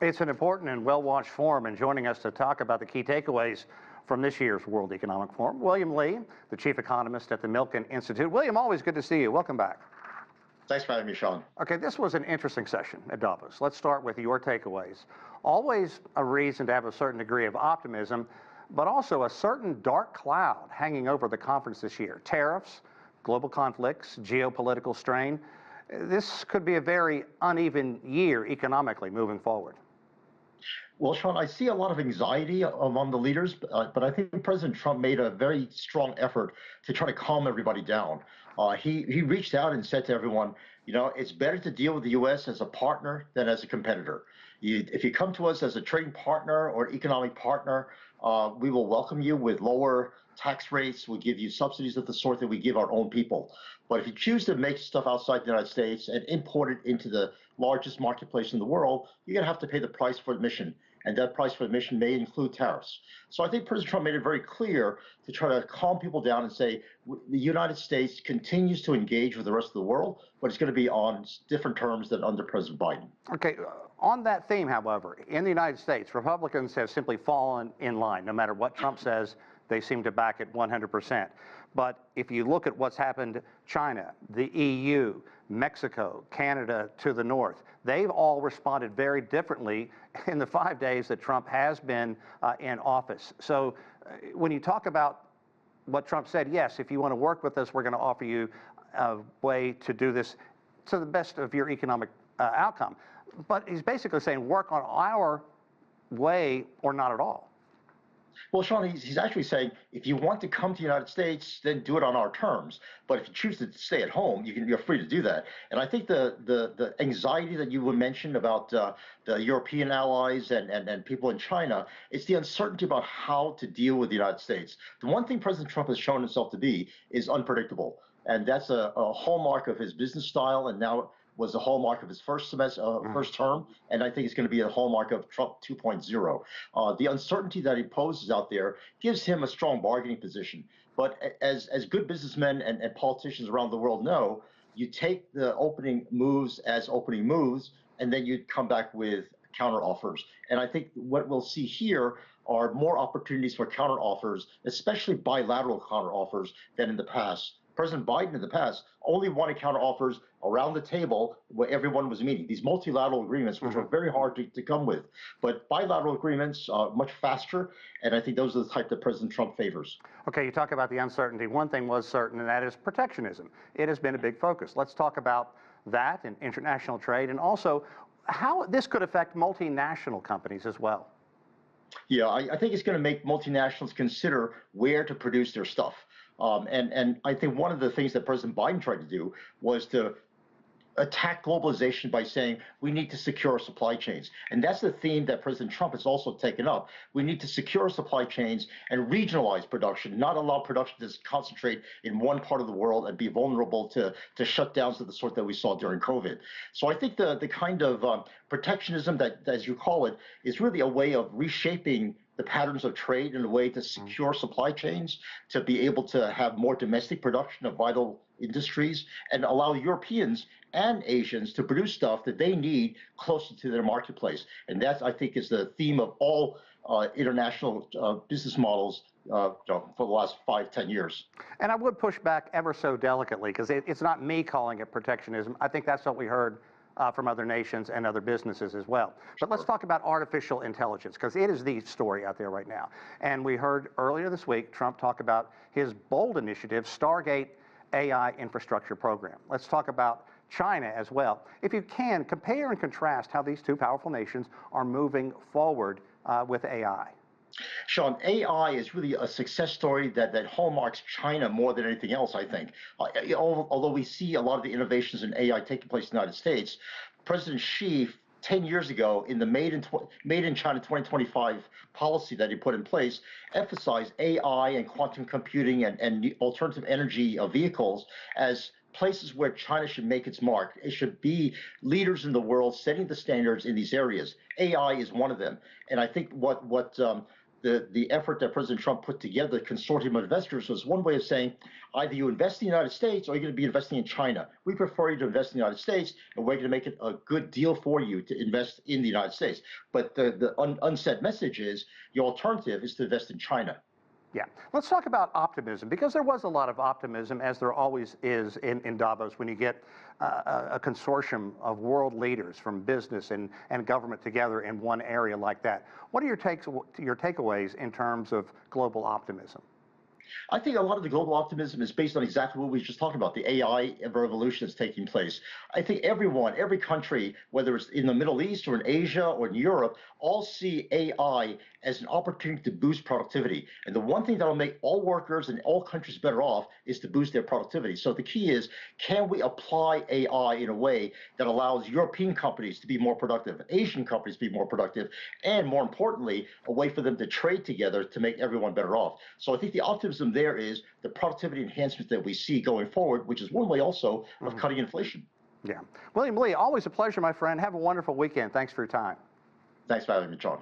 It's an important and well-watched forum, and joining us to talk about the key takeaways from this year's World Economic Forum, William Lee, the chief economist at the Milken Institute. William, always good to see you. Welcome back. Thanks for having me, Sean. Okay, this was an interesting session at Davos. Let's start with your takeaways. Always a reason to have a certain degree of optimism, but also a certain dark cloud hanging over the conference this year. Tariffs, global conflicts, geopolitical strain. This could be a very uneven year economically moving forward. Well, Sean, I see a lot of anxiety among the leaders, but I think President Trump made a very strong effort to try to calm everybody down. He reached out and said to everyone, you know, it's better to deal with the U.S. as a partner than as a competitor. If you come to us as a trading partner or economic partner, we will welcome you with lower tax rates. We'll give you subsidies of the sort that we give our own people. But if you choose to make stuff outside the United States and import it into the largest marketplace in the world, you're going to have to pay the price for admission. And that price for admission may include tariffs. So I think President Trump made it very clear to try to calm people down and say the United States continues to engage with the rest of the world, but it's going to be on different terms than under President Biden. Okay, on that theme, however, in the United States, Republicans have simply fallen in line. No matter what Trump says, they seem to back it 100%. But if you look at what's happened, China, the EU, Mexico, Canada to the north, they've all responded very differently in the 5 days that Trump has been in office. So when you talk about what Trump said, yes, if you want to work with us, we're going to offer you a way to do this to the best of your economic outcome. But he's basically saying work on our way or not at all. Well, Sean, he's actually saying if you want to come to the United States, then do it on our terms. But if you choose to stay at home, you're free to do that. And I think the anxiety that you mentioned about the European allies and people in China, it's the uncertainty about how to deal with the United States. The one thing President Trump has shown himself to be is unpredictable. And that's a hallmark of his business style, and now was the hallmark of his first term, and I think it's going to be a hallmark of Trump 2.0. The uncertainty that he poses out there gives him a strong bargaining position. But as good businessmen and politicians around the world know, you take the opening moves as opening moves, and then you come back with counteroffers. And I think what we'll see here are more opportunities for counteroffers, especially bilateral counteroffers, than in the past. President Biden in the past only wanted counteroffers around the table where everyone was meeting. These multilateral agreements, which are very hard to come with. But bilateral agreements are much faster, and I think those are the type that President Trump favors. Okay, you talk about the uncertainty. One thing was certain, and that is protectionism. It has been a big focus. Let's talk about that and international trade, and also how this could affect multinational companies as well. Yeah, I think it's going to make multinationals consider where to produce their stuff. And I think one of the things that President Biden tried to do was to attack globalization by saying we need to secure our supply chains. And that's the theme that President Trump has also taken up. We need to secure supply chains and regionalize production, not allow production to concentrate in one part of the world and be vulnerable to shutdowns of the sort that we saw during COVID. So I think the kind of protectionism that, as you call it, is really a way of reshaping the patterns of trade in a way to secure supply chains, to be able to have more domestic production of vital industries, and allow Europeans and Asians to produce stuff that they need closer to their marketplace. And that, I think, is the theme of all international business models for the last 5-10 years. And I would push back ever so delicately, because it's not me calling it protectionism. I think that's what we heard from other nations and other businesses as well. But let's talk about artificial intelligence, because it is the story out there right now. And we heard earlier this week Trump talk about his bold initiative, Stargate AI infrastructure program. Let's talk about China as well. If you can, compare and contrast how these two powerful nations are moving forward with AI. Sean, AI is really a success story that hallmarks China more than anything else, I think. Although we see a lot of the innovations in AI taking place in the United States, President Xi, 10 years ago, in the Made in China 2025 policy that he put in place, emphasized AI and quantum computing and alternative energy vehicles as places where China should make its mark. It should be leaders in the world setting the standards in these areas. AI is one of them. And I think what the effort that President Trump put together, the consortium of investors, was one way of saying either you invest in the United States or you're going to be investing in China. We prefer you to invest in the United States, and we're going to make it a good deal for you to invest in the United States. But the unsaid message is the alternative is to invest in China. Yeah. Let's talk about optimism, because there was a lot of optimism, as there always is in Davos, when you get a consortium of world leaders from business and government together in one area like that. What are your takeaways in terms of global optimism? I think a lot of the global optimism is based on exactly what we just talked about, the AI revolution that's taking place. I think everyone, every country, whether it's in the Middle East or in Asia or in Europe, all see AI as an opportunity to boost productivity. And the one thing that will make all workers and all countries better off is to boost their productivity. So the key is, can we apply AI in a way that allows European companies to be more productive, Asian companies to be more productive, and more importantly, a way for them to trade together to make everyone better off. So I think the optimism there is the productivity enhancements that we see going forward, which is one way also of cutting inflation. Yeah. William Lee, always a pleasure, my friend. Have a wonderful weekend. Thanks for your time. Thanks for having me, John.